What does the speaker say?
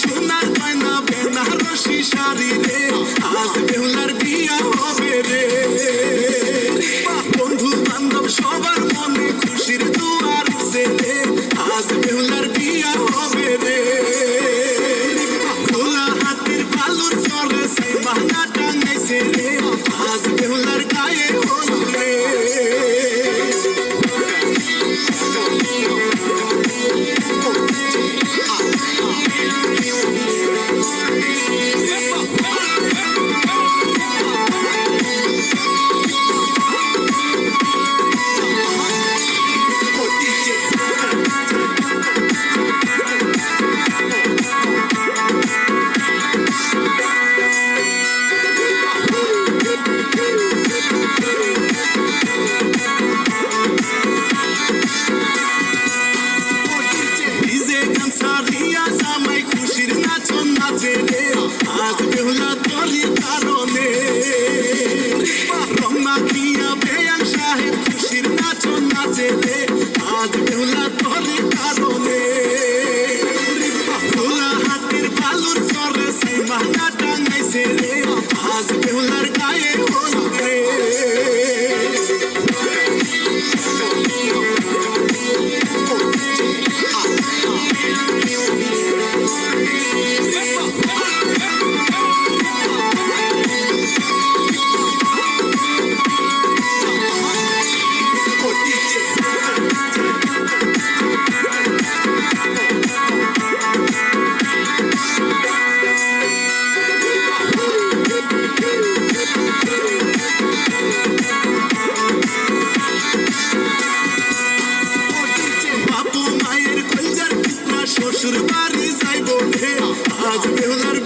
সোনার গয়না বেনারসি শাড়ি রে, আজ বেহুলার বিয়া হবে রে। বন্ধু বান্ধব সবার মনে খুশির দুয়ার ছেলে, আজ বেহুলার বিয়া হবে রে। খোলা হাতের বালুর চরে সেই মালা টাঙাইছে রে, আজ বেহুলার গায়ে হলুদ রে। আজ বেহুলা তোরই কারণে রমনা খিয়া বেয়ান সাহেব খুশির নাচন নাচে রে, আজ বেহুলা তোরই কারণে। খোলা হাতের বালুর চরে সেই মালা টাঙাইছে রে, আজ বেহুলার গায়ে হলুদ রে। শ্বশুর বাড়ি যাইব রে, আজ বেহুলার